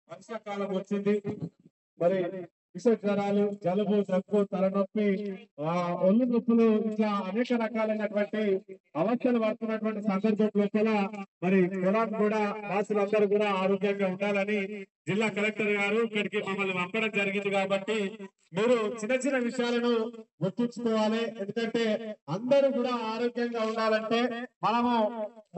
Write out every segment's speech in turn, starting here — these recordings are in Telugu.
వర్షాకాలం వచ్చింది. మరి విష జ్వరాలు, జలుబు, దగ్గు, తలనొప్పి, ఒళ్ళు నొప్పులు, ఇట్లా అనేక రకాలైనటువంటి అవస్థలు పడుతున్నటువంటి సందర్భం లోపల మరి పొలాన్ని కూడా వాసులందరూ కూడా ఆరోగ్యంగా ఉండాలని జిల్లా కలెక్టర్ గారు ఇక్కడికి మమ్మల్ని పంపడం జరిగింది. కాబట్టి మీరు చిన్న చిన్న విషయాలను గుర్తుంచుకోవాలి. ఎందుకంటే అందరూ కూడా ఆరోగ్యంగా ఉండాలంటే మనము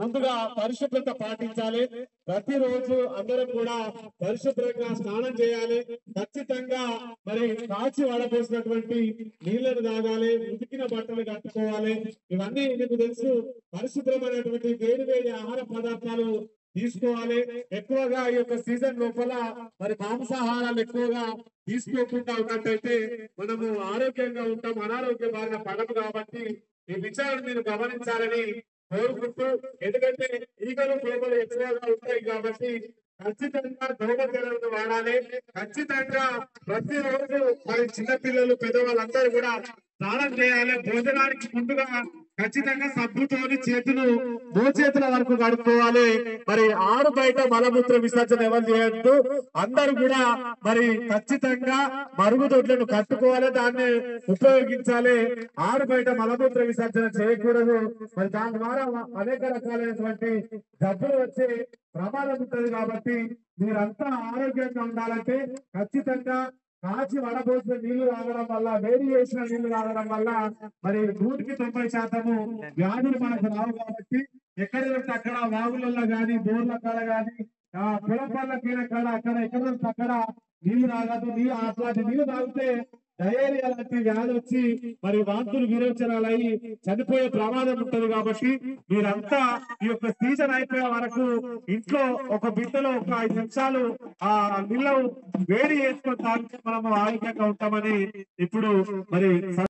ముందుగా పరిశుభ్రత పాటించాలి. ప్రతిరోజు అందరం కూడా పరిశుభ్రంగా స్నానం చేయాలి. ఖచ్చితంగా మరి కాచి వడపోసినటువంటి నీళ్లను తాగాలి. ఉతికిన బట్టలు కట్టుకోవాలి. ఇవన్నీ మీకు తెలుసు. పరిశుభ్రమైనటువంటి వేడి వేడి ఆహార పదార్థాలు తీసుకోవాలి. ఎక్కువగా ఈ యొక్క సీజన్ లోపల మరి మాంసాహారాలు ఎక్కువగా తీసుకోకుండా ఉన్నట్టయితే మనము ఆరోగ్యంగా ఉంటాం, అనారోగ్య బారిన పడము. కాబట్టి ఈ విషయాన్ని మీరు గమనించాలని కోరుకుంటూ, ఎందుకంటే ఈగలు దోమలు ఎక్కువగా ఉంటాయి కాబట్టి ఖచ్చితంగా దోమతెరలను వాడాలి. ఖచ్చితంగా ప్రతిరోజు మరి చిన్నపిల్లలు, పెద్దవాళ్ళందరూ కూడా స్నానం చేయాలి. భోజనానికి ముందుగా ఖచ్చితంగా సబ్బుతోని చేతులు మోచేతుల వరకు కడుక్కోవాలి. మరి ఆరు బయట మలమూత్ర విసర్జన ఎవరు చేయొద్దు. అందరూ కూడా మరి ఖచ్చితంగా మరుగుదొడ్లను కట్టుకోవాలి, దాన్ని ఉపయోగించాలి. ఆరు బయట మలమూత్ర విసర్జన చేయకూడదు. మరి దాని ద్వారా అనేక రకాలైనటువంటి జబ్బులు వచ్చే ప్రమాదం ఉంటుంది. కాబట్టి మీరంతా ఆరోగ్యంగా ఉండాలంటే ఖచ్చితంగా కాచి వడబోసిన నీళ్లు తాగడం వల్ల, వేడి చేసిన నీళ్లు తాగడం వల్ల మరి 100% వ్యాధులు మనకు రావు. కాబట్టి ఎక్కడ అక్కడ వాగులలో గాని, బోర్ల కాడ గాని, పొలం పళ్ళ కాడ అక్కడ ఎక్కడ అక్కడ నీళ్లు తాగదు. అట్లాంటి నీళ్లు తాగితే డయేరియా లాంటి వ్యాధి వచ్చి మరి వాంతులు, విరోచనాలు అయ్యి చనిపోయే ప్రమాదం ఉంటది. కాబట్టి మీరంతా ఈ యొక్క సీజన్ అయిపోయే వరకు ఇంట్లో ఒక బిడ్డలో ఒక 5 నిమిషాలు ఆ నీళ్ళు వేడి చేసుకొని తాగితే మనము ఆరోగ్యంగా ఉంటామని ఇప్పుడు మరి